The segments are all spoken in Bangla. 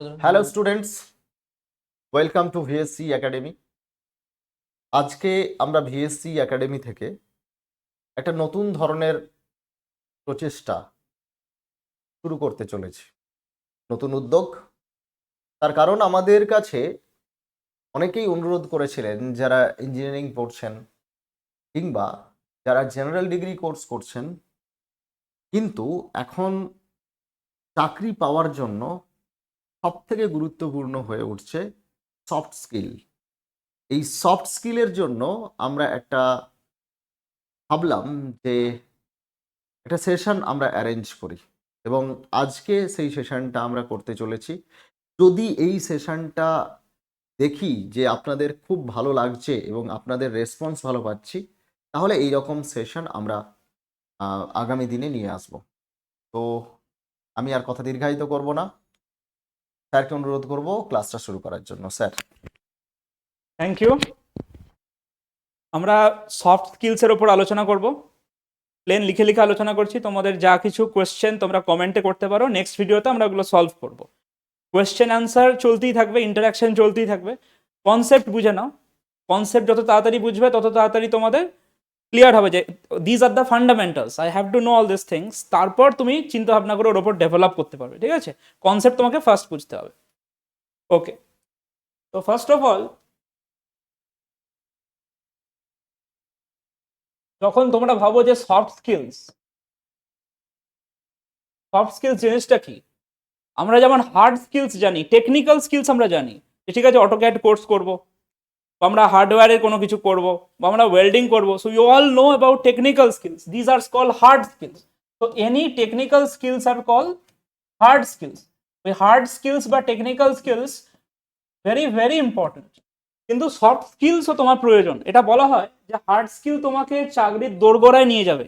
Hello students, welcome to VSC academy. আজকে আমরা ভিএসসি একাডেমি থেকে একটা নতুন ধরনের প্রচেষ্টা শুরু করতে চলেছি, নতুন উদ্যোগ। তার কারণ আমাদের কাছে অনেকেই অনুরোধ করেছিলেন যারা ইঞ্জিনিয়ারিং পড়ছেন কিংবা যারা জেনারেল ডিগ্রি কোর্স করছেন, কিন্তু এখন চাকরি পাওয়ার জন্য সবথেকে গুরুত্বপূর্ণ হয়ে উঠছে সফট স্কিল। এই সফট স্কিলের জন্য আমরা ভাবলাম যে একটা সেশন আমরা অ্যারেঞ্জ করি এবং আজকে সেই সেশনটা আমরা করতে চলেছি। যদি এই সেশনটা দেখি যে আপনাদের খুব ভালো লাগছে এবং আপনাদের রেসপন্স ভালো পাচ্ছি, তাহলে এই রকম সেশন আমরা আগামী দিনে নিয়ে আসব। তো আমি আর কথা দীর্ঘায়িত করব না, স্যারকে অনুরোধ করব ক্লাসটা শুরু করার জন্য। স্যার। Thank you. আমরা সফট স্কিলসের ওপর আলোচনা করব। প্লেন লিখে লিখে আলোচনা করছি। তোমাদের যা কিছু কোয়েশ্চেন তোমরা কমেন্টে করতে পারো, নেক্সট ভিডিওতে আমরা ওগুলো সলভ করব। কোয়েশ্চেন অ্যান্সার চলতেই থাকবে, ইন্টারাকশন চলতেই থাকবে। কনসেপ্ট বুঝে নাও। কনসেপ্ট যত তাড়াতাড়ি বুঝবে তত তাড়াতাড়ি তোমাদের ক্লিয়ার হবে যে this are the fundamentals, I have to know all this things. তারপর তুমি চিন্তা ভাবনা করে ওর ওপর ডেভেলপ করতে পারবে। ঠিক আছে, কনসেপ্ট তোমাকে ফার্স্ট বুঝতে হবে। ওকে, তো ফার্স্ট অফ অল, যখন তোমরা ভাবো যে সফট স্কিলস জিনিসটা কি, আমরা যেমন হার্ড স্কিলস জানি, টেকনিক্যাল স্কিলস আমরা জানি যে ঠিক আছে অটোক্যাড কোর্স করব, বা আমরা হার্ডওয়্যারের কোনো কিছু করব, বা আমরা ওয়েল্ডিং করব। So you all know about technical skills, these are call hard skills. তো any technical skills are call hard skills. ওই হার্ড স্কিলস বা technical skills very very important. কিন্তু সফট স্কিলসও তোমার প্রয়োজন। এটা বলা হয় যে হার্ড স্কিল তোমাকে চাকরির দোরগোড়ায় নিয়ে যাবে।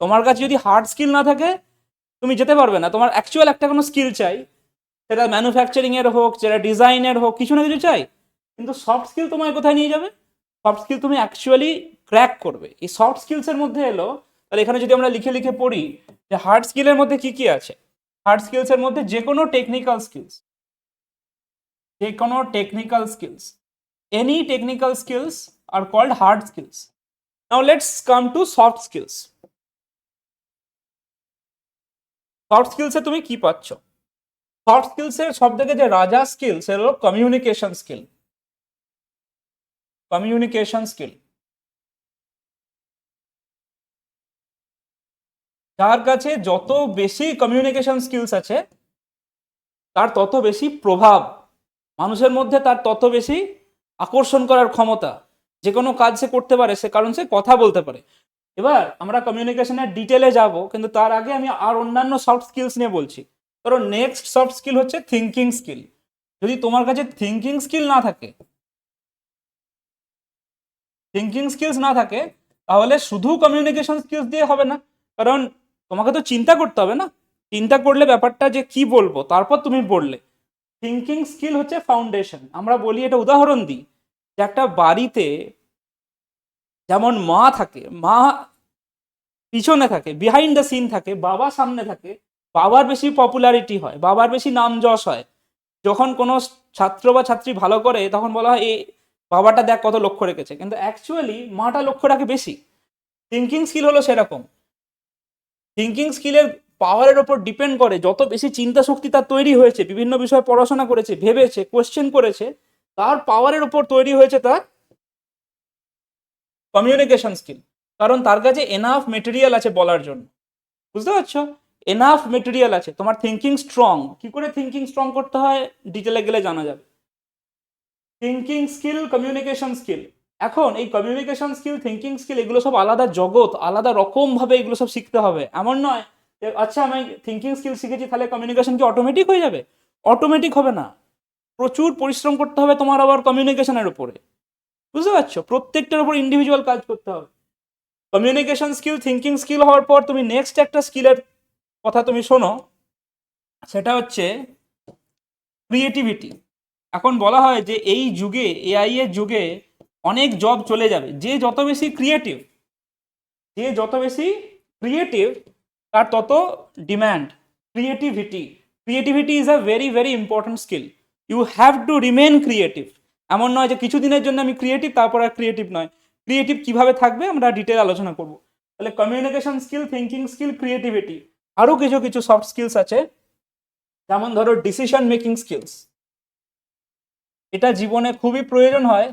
তোমার কাছে যদি হার্ড স্কিল না থাকে তুমি যেতে পারবে না। তোমার অ্যাকচুয়াল একটা কোনো স্কিল চাই, সেটা ম্যানুফ্যাকচারিং এর হোক, সেটা ডিজাইনের হোক, কিছু না কিছু চাই। কিন্তু সফট স্কিল তোমায় কোথায় নিয়ে যাবে? সফট স্কিল তুমি অ্যাকচুয়ালি ক্র্যাক করবে। এই সফট স্কিলসের মধ্যে এলো, তাহলে এখানে যদি আমরা লিখে লিখে পড়ি যে হার্ড স্কিলের মধ্যে কি কি আছে। হার্ড স্কিলসের মধ্যে যে কোনো technical skills, any technical skills are called hard skills. Now let's come to soft skills. Soft স্কিলসে তুমি কি পাচ্ছ? সফট স্কিলসের সব থেকে যে রাজা স্কিল সেটা হলো কমিউনিকেশন স্কিল। যার কাছে যত বেশি কমিউনিকেশন স্কিলস আছে তার তত বেশি প্রভাব মানুষের মধ্যে, তার তত বেশি আকর্ষণ করার ক্ষমতা। যে কোনো কাজ সে করতে পারে, সে কারণ সে কথা বলতে পারে। এবার আমরা কমিউনিকেশনের ডিটেলে যাব, কিন্তু তার আগে আমি আর অন্যান্য সফট স্কিলস নিয়ে বলছি। ধরো নেক্সট সফট স্কিল হচ্ছে থিঙ্কিং স্কিল। যদি তোমার কাছে থিঙ্কিং স্কিলস না থাকে তাহলে শুধু কমিউনিকেশন স্কিলস দিয়ে হবে না। কারণ তোমাকে তো চিন্তা করতে হবে না। চিন্তা করলে ব্যাপারটা যে কি বলবো, তারপর তুমি বললে। থিঙ্কিং স্কিল হচ্ছে ফাউন্ডেশন। আমরা বলি, এটা উদাহরণ দিই, যে একটা বাড়িতে যেমন মা থাকে, মা পিছনে থাকে, বিহাইন্ড দ্য সিন থাকে, বাবা সামনে থাকে। বাবার বেশি পপুলারিটি হয়, বাবার বেশি নাম যশ হয়। যখন কোনো ছাত্র বা ছাত্রী ভালো করে তখন বলা হয় এই বাবাটা দেখ কত লক্ষ্য রেখেছে, কিন্তু অ্যাকচুয়ালি মাটা লক্ষ্য রাখে বেশি। থিঙ্কিং স্কিল হলো সেরকম। থিঙ্কিং স্কিলের পাওয়ারের ওপর ডিপেন্ড করে যত বেশি চিন্তা শক্তি তার তৈরি হয়েছে, বিভিন্ন বিষয়ে পড়াশোনা করেছে, ভেবেছে, কোয়েশ্চেন করেছে, তার পাওয়ারের ওপর তৈরি হয়েছে তার কমিউনিকেশন স্কিল। কারণ তার কাছে এনাফ মেটেরিয়াল আছে বলার জন্য। বুঝতে পারছো? এনাফ মেটেরিয়াল আছে। তোমার থিঙ্কিং স্ট্রং, কি করে থিঙ্কিং স্ট্রং করতে হয় ডিটেলে গেলে জানা যাবে। Thinking skill, communication skill. এখন এই কমিউনিকেশন স্কিল, থিঙ্কিং স্কিল, এগুলো সব আলাদা জগৎ, আলাদা রকম ভাবে এগুলো সব শিখতে হবে। এমন নয় যে আচ্ছা আমি থিঙ্কিং স্কিল শিখেছি তাহলে কমিউনিকেশন কি অটোমেটিক হয়ে যাবে? অটোমেটিক হবে না। প্রচুর পরিশ্রম করতে হবে তোমার আবার কমিউনিকেশনের উপরে। বুঝতে পারছো? প্রত্যেকটার উপর ইন্ডিভিজুয়াল কাজ করতে হবে। কমিউনিকেশন স্কিল, থিঙ্কিং স্কিল হওয়ার পর তুমি নেক্সট একটা স্কিলের কথা তুমি শোনো, সেটা হচ্ছে ক্রিয়েটিভিটি। এখন বলা হয় যে এই যুগে, এআই এর যুগে অনেক জব চলে যাবে। যে যত বেশি ক্রিয়েটিভ তার তত demand. Creativity creativity is a very very important skill. You have to remain creative. এমন নয় যে কিছুদিনের জন্য আমি ক্রিয়েটিভ তারপর আর ক্রিয়েটিভ নয়। ক্রিয়েটিভ কিভাবে থাকবে আমরা ডিটেল আলোচনা করব। তাহলে communication skill, thinking skill, creativity, আরও কিছু কিছু সফট স্কিলস আছে, যেমন ধরো ডিসিশন মেকিং স্কিলস। এটা জীবনে খুবই প্রয়োজন হয়,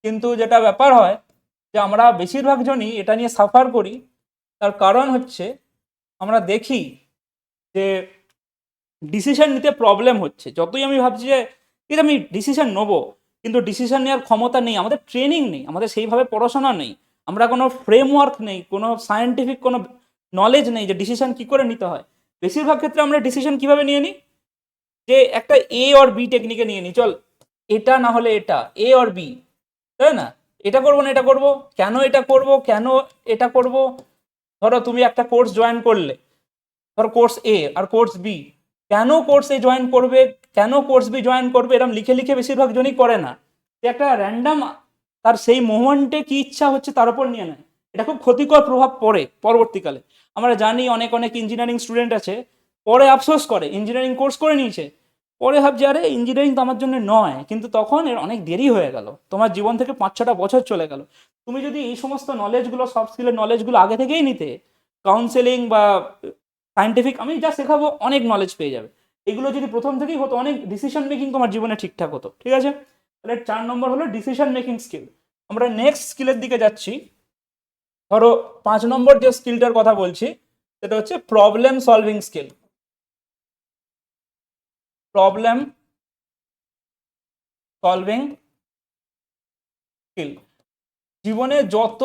কিন্তু যেটা ব্যাপার হয় যে আমরা বেশিরভাগ জনই এটা নিয়ে সাফার করি। তার কারণ হচ্ছে আমরা দেখি যে ডিসিশন নিতে প্রবলেম হচ্ছে। যতই আমি ভাবছি যে এটা আমি ডিসিশন নেবো, কিন্তু ডিসিশন নেওয়ার ক্ষমতা নেই, আমাদের ট্রেনিং নেই, আমাদের সেইভাবে পড়াশোনা নেই, আমরা কোনো ফ্রেমওয়ার্ক নেই, কোনো সায়েন্টিফিক কোনো নলেজ নেই যে ডিসিশন কী করে নিতে হয়। বেশিরভাগ ক্ষেত্রে আমরা ডিসিশন কিভাবে নিয়ে নিই, যে একটা এ অর বি টেকনিকে নিয়ে নিই, চল এটা না হলে এটা, এ অর বি, তাই না? এটা করবো না এটা করবো, কেন এটা করবো, কেন এটা করবো। ধরো তুমি একটা কোর্স জয়েন করলে, ধরো কোর্স এ আর কোর্স বি, কেন কোর্স এ জয়েন করবে, কেন কোর্স বি জয়েন করবে, এরকম লিখে লিখে বেশিরভাগ জনই করে না। যে একটা র্যান্ডাম তার সেই মোমেন্টে কি ইচ্ছা হচ্ছে তার উপর নিয়ে নেয়। এটা খুব ক্ষতিকর প্রভাব পড়ে পরবর্তীকালে। আমরা জানি অনেক অনেক ইঞ্জিনিয়ারিং স্টুডেন্ট আছে, পরে আফসোস করে ইঞ্জিনিয়ারিং কোর্স করে নিয়েছে, পরে ভাবছে আরে ইঞ্জিনিয়ারিং তো আমার জন্য নয়, কিন্তু তখন এর অনেক দেরি হয়ে গেল, তোমার জীবন থেকে 5-6টা বছর চলে গেল। তুমি যদি এই সমস্ত নলেজগুলো, সফট স্কিলের নলেজগুলো আগে থেকেই নিতে, কাউন্সেলিং বা সায়েন্টিফিক আমি যা শেখাবো অনেক নলেজ পেয়ে যাবে। এগুলো যদি প্রথম থেকেই হতো, অনেক ডিসিশন মেকিং তোমার জীবনে ঠিকঠাক হতো। ঠিক আছে, তাহলে 4 নম্বর হলো ডিসিশন মেকিং স্কিল। আমরা নেক্সট স্কিলের দিকে যাচ্ছি। ধরো 5 নম্বর যে স্কিলটার কথা বলছি সেটা হচ্ছে problem solving skill. Problem solving skill. জীবনে যত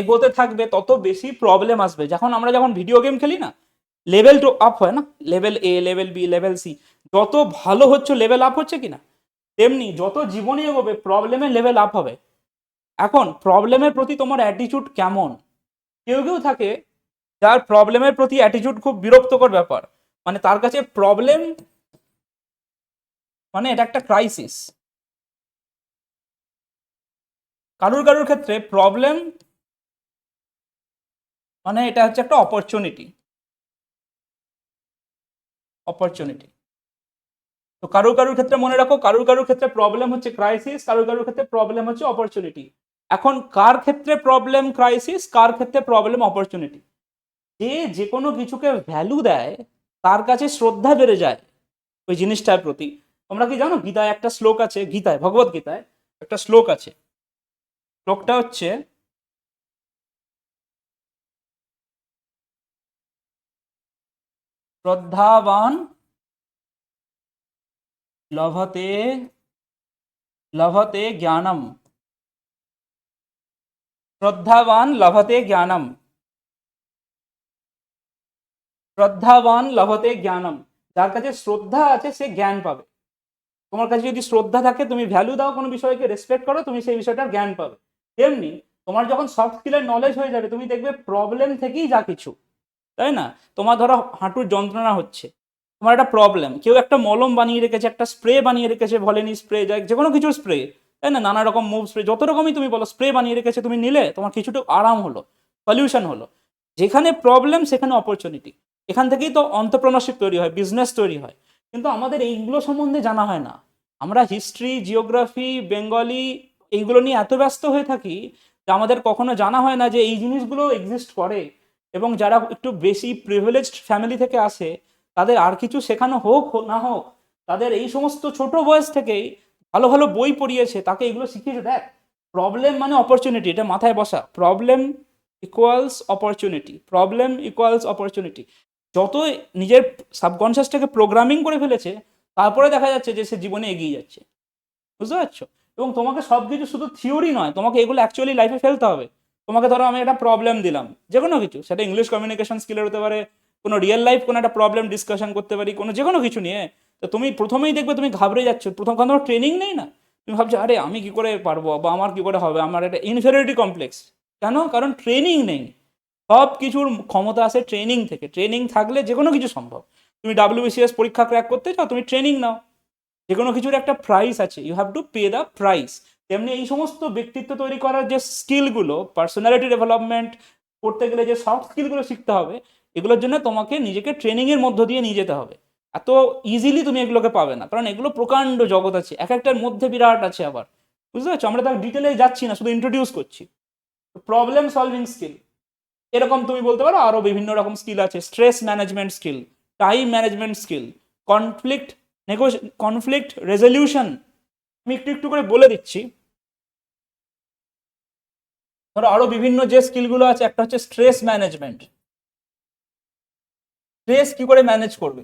এগোতে থাকবে তত বেশি প্রবলেম আসবে। আমরা যখন ভিডিও গেম খেলি না, লেভেল টু আপ হয় না, লেভেল এ, লেভেল বি, লেভেল সি, যত ভালো হচ্ছে লেভেল আপ হচ্ছে কিনা, তেমনি যত জীবনে এগোবে প্রবলেমের লেভেল আপ হবে। এখন প্রবলেমের প্রতি তোমার অ্যাটিটিউড কেমন? কেউ কেউ থাকে যার প্রবলেমের প্রতি অ্যাটিটিউড খুব বিরক্তকর ব্যাপার, মানে তার কাছে প্রবলেম মানে এটা একটা ক্রাইসিস। কারুর কারুর ক্ষেত্রে প্রবলেম মানে এটা হচ্ছে একটা অপরচুনিটি। তো কারুর কারুর ক্ষেত্রে মনে রাখো, কারুর কারুর ক্ষেত্রে প্রবলেম হচ্ছে ক্রাইসিস, কারুর কারুর ক্ষেত্রে প্রবলেম হচ্ছে অপরচুনিটি। এখন কার ক্ষেত্রে প্রবলেম ক্রাইসিস, কার ক্ষেত্রে প্রবলেম অপরচুনিটি? যে কোনো কিছুকে ভ্যালু দেয় তার কাছে শ্রদ্ধা বেড়ে যায় ওই জিনিসটার প্রতি। তোমরা কি জানো গীতায় একটা শ্লোক আছে, গীতায় ভগবত গীতায় একটা শ্লোক আছে, শ্লোকটা হচ্ছে শ্রদ্ধাবান লভতে লভতে জ্ঞানম। শ্রদ্ধাবান লভতে জ্ঞানম। শ্রদ্ধাবান লভতে জ্ঞানম। যার কাছে শ্রদ্ধা আছে সে জ্ঞান পাবে। তোমার কাছে যদি শ্রদ্ধা থাকে, তুমি ভ্যালু দাও কোনো বিষয়কে, রেসপেক্ট করো, তুমি সেই বিষয়টার জ্ঞান পাবে। তেমনি তোমার যখন সফট স্কিলের নলেজ হয়ে যাবে, তুমি দেখবে প্রবলেম থেকেই যা কিছু, তাই না? তোমার ধরো হাঁটুর যন্ত্রণা হচ্ছে, তোমার একটা প্রবলেম, কেউ একটা মলম বানিয়ে রেখেছে, একটা স্প্রে বানিয়ে রেখেছে, ভলেনি স্প্রে, যে কোনো কিছুর স্প্রে, তাই না? নানা রকম মুভ স্প্রে, যত রকমই তুমি বলো, স্প্রে বানিয়ে রেখেছে, তুমি নিলে তোমার কিছুটা আরাম হলো, সলিউশন হলো। যেখানে প্রবলেম সেখানে অপরচুনিটি। এখান থেকেই তো অন্ত্রপ্রেনারশিপ তৈরি হয়, বিজনেস তৈরি হয়। কিন্তু আমাদের এইগুলো সম্বন্ধে জানা হয় না। আমরা হিস্ট্রি, জিওগ্রাফি, বেঙ্গলি এইগুলো নিয়ে এত ব্যস্ত হয়ে থাকি যে আমাদের কখনো জানা হয় না যে এই জিনিসগুলো এক্সিস্ট করে। এবং যারা একটু বেশি প্রিভিলেজড ফ্যামিলি থেকে আসে, তাদের আর কিছু শেখানো হোক না হোক, তাদের এই সমস্ত ছোট বয়স থেকেই ভালো ভালো বই পড়িয়েছে, তাকে এগুলো শিখিয়েছে। দেখ, প্রবলেম মানে অপরচুনিটি, এটা মাথায় বসা। Problem equals opportunity, problem equals opportunity. যত নিজের সাবকনসিয়াসটাকে প্রোগ্রামিং করে ফেলেছে, তারপরে দেখা যাচ্ছে যে সে জীবনে এগিয়ে যাচ্ছে। বুঝতে পারছো? এবং তোমাকে সবকিছু শুধু থিওরি নয়, তোমাকে এগুলো অ্যাকচুয়ালি লাইফে ফেলতে হবে। তোমাকে ধরো আমি একটা প্রবলেম দিলাম, যে কোনো কিছু, সেটা ইংলিশ কমিউনিকেশন স্কিলের হতে পারে, কোনো রিয়েল লাইফ কোনো একটা প্রবলেম ডিসকাশন করতে পারি, কোনো যে কোনো কিছু নিয়ে। তো তুমি প্রথমেই দেখবে তুমি ঘাবড়ে যাচ্ছ, প্রথম কারণ তোমার ট্রেনিং নেই না। তুমি ভাবছো আরে আমি কি করে পারবো, বা আমার কি করে হবে, আমার একটা ইনফেরিয়রিটি কমপ্লেক্স। কেন? কারণ ট্রেনিং নেই। সব কিছুর ক্ষমতা আসে ট্রেনিং থেকে। ট্রেনিং থাকলে যে কোনো কিছু সম্ভব। তুমি WBCS পরীক্ষা ক্র্যাক করতে চাও, তুমি ট্রেনিং নাও। যে কোনো কিছুর একটা প্রাইস আছে, you have to pay the price. তেমনি এই সমস্ত ব্যক্তিত্ব তৈরি করার যে স্কিলগুলো, পার্সোনালিটি ডেভেলপমেন্ট করতে গেলে যে সফট স্কিলগুলো শিখতে হবে, এগুলোর জন্য তোমাকে নিজেকে ট্রেনিংয়ের মধ্য দিয়ে নিয়ে যেতে হবে। এত ইজিলি তুমি এগুলোকে পাবে না, কারণ এগুলো প্রকাণ্ড জগৎ আছে, এক একটার মধ্যে বিরাট আছে আবার, বুঝতে পারছো? আমরা তার ডিটেলে যাচ্ছি না, শুধু ইন্ট্রোডিউস করছি। প্রবলেম সলভিং স্কিল, এরকম তুমি বলতে পারো আরো বিভিন্ন রকম স্কিল আছে। Stress management skill, time management skill, conflict resolution. আমি একটু একটু করে বলে দিচ্ছি। ধরো আরো বিভিন্ন যে স্কিলগুলো আছে, একটা হচ্ছে স্ট্রেস ম্যানেজমেন্ট। স্ট্রেস কি করে ম্যানেজ করবে?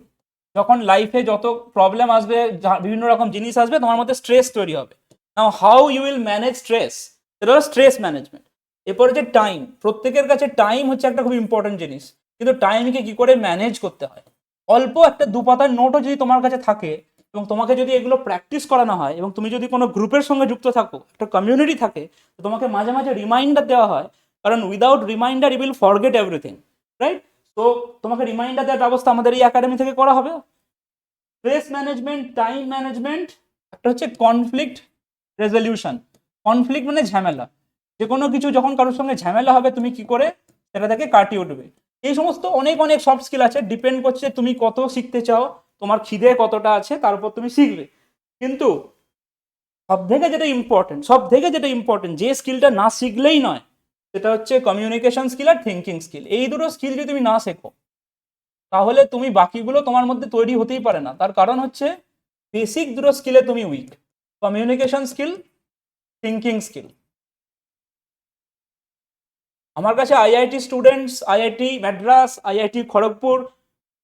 যখন লাইফে যত প্রবলেম আসবে, বিভিন্ন রকম জিনিস আসবে, তোমার মধ্যে স্ট্রেস তৈরি হবে। Now how you will manage stress, এটা হলো স্ট্রেস ম্যানেজমেন্ট। এরপরে যে টাইম, প্রত্যেকের কাছে টাইম হচ্ছে একটা খুব ইম্পর্টেন্ট জিনিস, কিন্তু টাইমকে কি করে ম্যানেজ করতে হয়। অল্প একটা 2 পাতার নোটও যদি তোমার কাছে থাকে, এবং তোমাকে যদি এগুলো প্র্যাকটিস করানো হয়, এবং তুমি যদি কোনো গ্রুপের সঙ্গে যুক্ত থাকো, একটা কমিউনিটি থাকে, তো তোমাকে মাঝে মাঝে রিমাইন্ডার দেওয়া হয়, কারণ without reminder you will forget everything, right? তো তোমাকে রিমাইন্ডার দেওয়ার ব্যবস্থা আমাদের এই একাডেমি থেকে করা হবে। স্ট্রেস ম্যানেজমেন্ট, টাইম ম্যানেজমেন্ট, একটা হচ্ছে কনফ্লিক্ট রেজলিউশন। কনফ্লিক্ট মানে ঝামেলা, যে কোনো কিছু যখন কারোর সঙ্গে ঝামেলা হবে, তুমি কি করে সেটা থেকে কাটিয়ে উঠবে। এই সমস্ত অনেক অনেক সফট স্কিল আছে, ডিপেন্ড করছে তুমি কত শিখতে চাও, তোমার খিদে কতটা আছে, তার উপর তুমি শিখবে। কিন্তু সব থেকে যেটা ইম্পর্টেন্ট, যে স্কিলটা না শিখলেই নয়, সেটা হচ্ছে communication skill are thinking skill. এই দুটো স্কিল যদি তুমি না শেখো, তাহলে তুমি বাকিগুলো তোমার মধ্যে তৈরি হতেই পারে না। তার কারণ হচ্ছে বেসিক দুটো স্কিলে তুমি weak, communication skill, thinking skill. আমার কাছে IIT students, IIT Madras, IIT Kharagpur,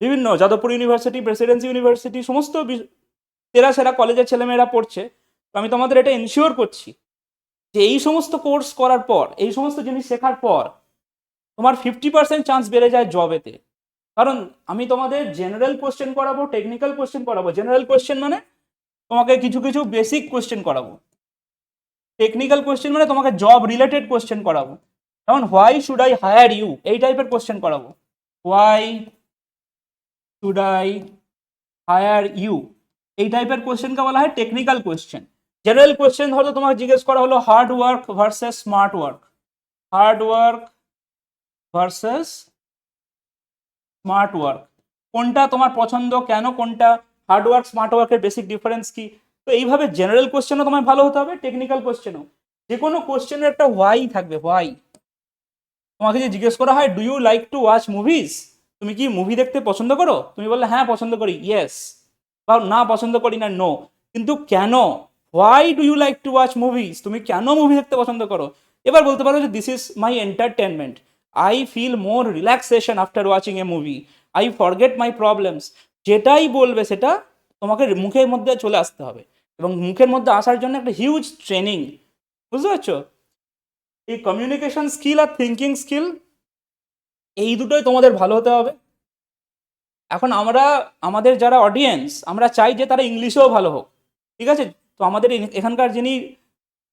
বিভিন্ন যাদবপুর ইউনিভার্সিটি, প্রেসিডেন্সি ইউনিভার্সিটি, সমস্ত সেরা সেরা কলেজের ছেলেমেয়েরা পড়ছে। তো আমি তোমাদের এটা এনশিওর করছি যে এই সমস্ত কোর্স করার পর, এই সমস্ত জিনিস শেখার পর, তোমার 50% চান্স বেড়ে যায় জবেতে। কারণ আমি তোমাদের জেনারেল কোশ্চেন করাবো, টেকনিক্যাল কোশ্চেন করাবো। জেনারেল কোশ্চেন মানে তোমাকে কিছু কিছু বেসিক কোশ্চেন করাবো, টেকনিক্যাল কোশ্চেন মানে তোমাকে জব রিলেটেড কোশ্চেন করাবো। যেমন why should I hire you, এই টাইপের কোশ্চেন করাবো। Why should I hire you, এই টাইপের কোশ্চেনকে বলা হয় টেকনিক্যাল কোশ্চেন। জেনারেল কোশ্চেন হয়তো তোমাকে জিজ্ঞেস করা হলো hard work versus smart work, hard work versus smart work, কোনটা তোমার পছন্দ, কেন কোনটা, হার্ড ওয়ার্ক স্মার্ট ওয়ার্কের বেসিক ডিফারেন্স কি। তো এইভাবে জেনারেল কোশ্চেনও তোমার ভালো হতে হবে, টেকনিক্যাল কোশ্চেনও। যে কোনো কোশ্চেনের একটা হোয়াই থাকবে। হোয়াই, তোমাকে যে জিজ্ঞেস করা হয় do you like to watch movies, তুমি কি মুভি দেখতে পছন্দ করো, তুমি বললে হ্যাঁ পছন্দ করি, ইয়েস, বা না পছন্দ করি না, নো। কিন্তু কেন, why do you like to watch movies, তুমি কেন মুভি দেখতে পছন্দ করো। এবার বলতে পারো যে this is my entertainment, I feel more relaxation after watching a movie, I forget my problems. যেটাই বলবে সেটা তোমাকে মুখের মধ্যে চলে আসতে হবে, এবং মুখের মধ্যে আসার জন্য একটা হিউজ ট্রেনিং, বুঝতে পারছো? এই communication skill are thinking skill, এই দুটোই তোমাদের ভালো হতে হবে। এখন আমাদের যারা অডিয়েন্স, আমরা চাই যে তারা ইংলিশেও ভালো হোক, ঠিক আছে? তো আমাদের এখানকার যিনি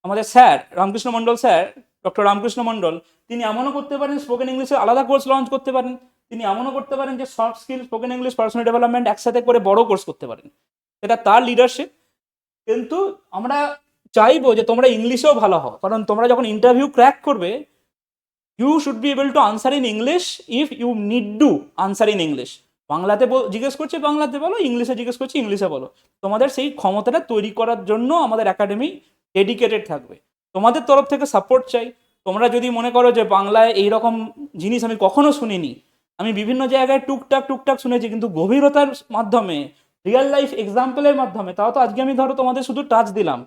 আমাদের স্যার, রামকৃষ্ণ মণ্ডল স্যার, ডক্টর রামকৃষ্ণ মণ্ডল, তিনি এমনও করতে পারেন স্পোকেন ইংলিশে আলাদা কোর্স লঞ্চ করতে পারেন। তিনি এমনও করতে পারেন যে soft skill, spoken English, personal development একসাথে করে বড় কোর্স করতে পারেন। এটা তার লিডারশিপ। কিন্তু আমরা চাইবো যে তোমরা ইংলিশেও ভালো হও, কারণ তোমরা যখন ইন্টারভিউ ক্র্যাক করবে, you should be able to answer in English if you need to answer in English. বাংলাতে জিজ্ঞেস করছে বাংলাতে বলো, ইংলিশে জিজ্ঞেস করছি ইংলিশে বলো। তোমাদের সেই ক্ষমতাটা তৈরি করার জন্য আমাদের একাডেমি ডেডিকেটেড থাকবে। তোমাদের তরফ থেকে সাপোর্ট চাই। তোমরা যদি মনে করো যে বাংলায় এইরকম জিনিস আমি কখনো শুনিনি, আমি বিভিন্ন জায়গায় টুকটাক টুকটাক শুনেছি, কিন্তু গভীরতার মাধ্যমে, রিয়েল লাইফ এক্সাম্পলের মাধ্যমে, তাও তো আজকে আমি ধরো তোমাদের শুধু টাচ দিলাম,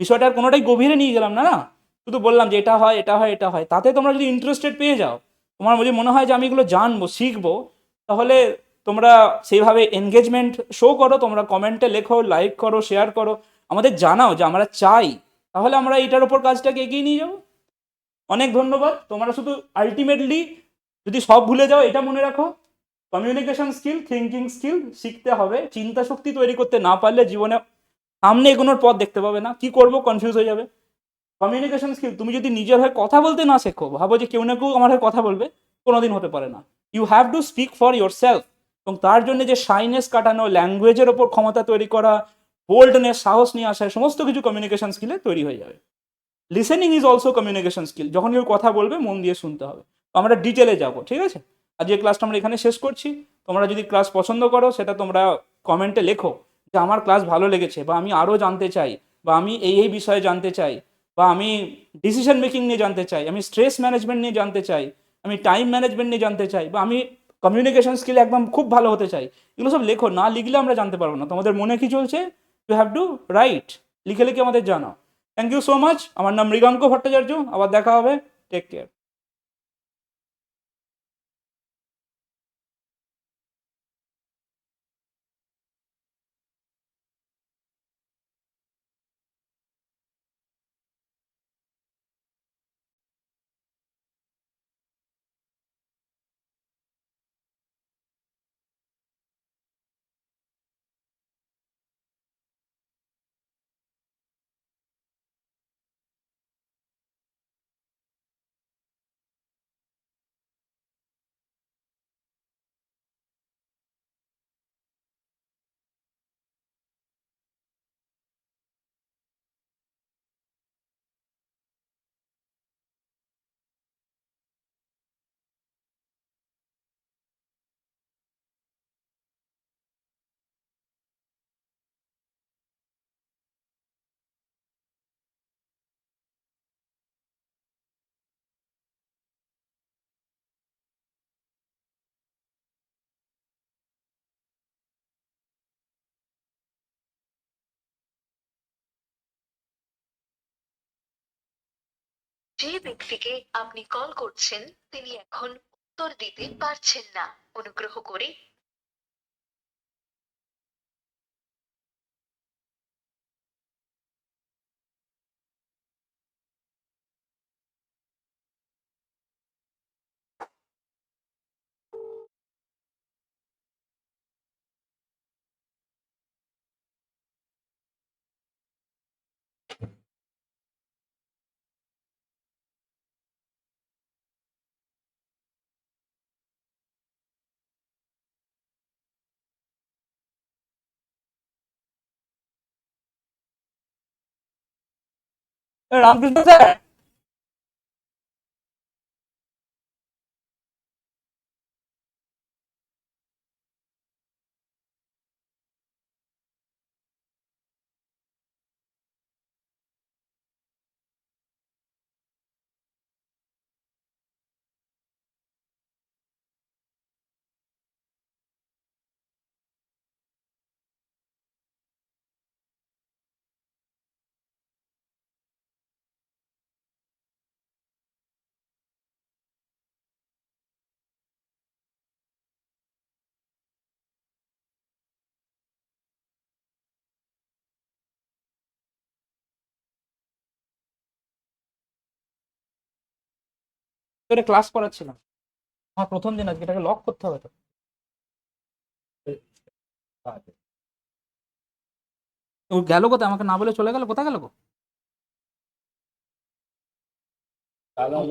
বিষয়টার কোনোটাই গভীরে নিয়ে গেলাম না, না শুধু বললাম যে এটা হয় এটা হয় এটা হয়। তাতে তোমরা যদি ইন্টারেস্টেড পেয়ে যাও, তোমার যদি মনে হয় যে আমি এগুলো জানবো শিখবো, তাহলে তোমরা সেইভাবে এনগেজমেন্ট শো করো, তোমরা কমেন্টে লেখো, লাইক করো, শেয়ার করো, আমাদের জানাও যে আমরা চাই, তাহলে আমরা এইটার উপর কাজটাকে এগিয়ে নিয়ে যাবো। অনেক ধন্যবাদ। তোমরা শুধু আলটিমেটলি যদি সব ভুলে যাও, এটা মনে রাখো, কমিউনিকেশন স্কিল, থিঙ্কিং স্কিল শিখতে হবে। চিন্তা শক্তি তৈরি করতে না পারলে জীবনে সামনে এগোনোর পথ দেখতে পাবে না, কি করবো কনফিউজ হয়ে যাবে। কমিউনিকেশন স্কিল, তুমি যদি নিজের হয়ে কথা বলতে না শেখো, ভাবো যে কেউ না কেউ আমার হয়ে কথা বলবে, কোনোদিন হতে পারে না। You have to speak for yourself. এবং তার জন্য যে শাইনেস কাটানো, ল্যাঙ্গুয়েজের ওপর ক্ষমতা তৈরি করা, বোল্ডনেস, সাহস নিয়ে আসা, সমস্ত কিছু কমিউনিকেশন স্কিলে তৈরি হয়ে যাবে। Listening is also communication skill. যখন কেউ কথা বলবে মন দিয়ে শুনতে হবে। আমরা ডিটেলে যাব, ঠিক আছে? আজকে ক্লাসটা আমরা এখানে শেষ করছি। তোমরা যদি ক্লাস পছন্দ করো সেটা তোমরা কমেন্টে লেখো যে আমার ক্লাস ভালো লেগেছে, বা আমি আরও জানতে চাই, বা আমি এই বিষয়ে জানতে চাই, বা আমি ডিসিশন মেকিং নিয়ে জানতে চাই, আমি স্ট্রেস ম্যানেজমেন্ট নিয়ে জানতে চাই, আমি টাইম ম্যানেজমেন্ট নিয়ে জানতে চাই, বা আমি কমিউনিকেশন স্কিল একদম খুব ভালো হতে চাই। এগুলো সব লেখো, না লিখলে আমরা জানতে পারবো না তোমাদের মনে কি চলছে। ইউ হ্যাভ টু রাইট, লিখে লিখে আমাদের জানাও। Thank you so much. আমার নাম মৃগাঙ্ক ভট্টাচার্য। আবার দেখা হবে। Take care. যে ব্যক্তিকে আপনি কল করছেন তিনি এখন উত্তর দিতে পারছেন না। অনুগ্রহ করে রামকৃষ্ণ স্যার। করে ক্লাস করাচ্ছিলাম। আমার প্রথম দিন আজকে, এটাকে লক করতে হবে তো। ও গেল কোথায়? আমাকে না বলে চলে গেল, কোথায় গেল গো?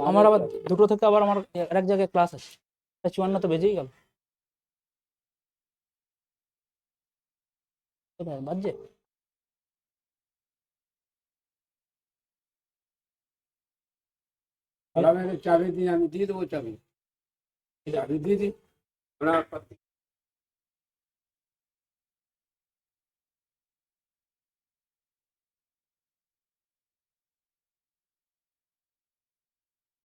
আমার আবার 2টো থেকে আবার আমার এক জায়গায় ক্লাস আছে। 54 তো বেজেই গেল। কোথায় বাজছে? চাবি দিয়ে আমি দিয়ে দেবো চাবি দিয়ে দিই।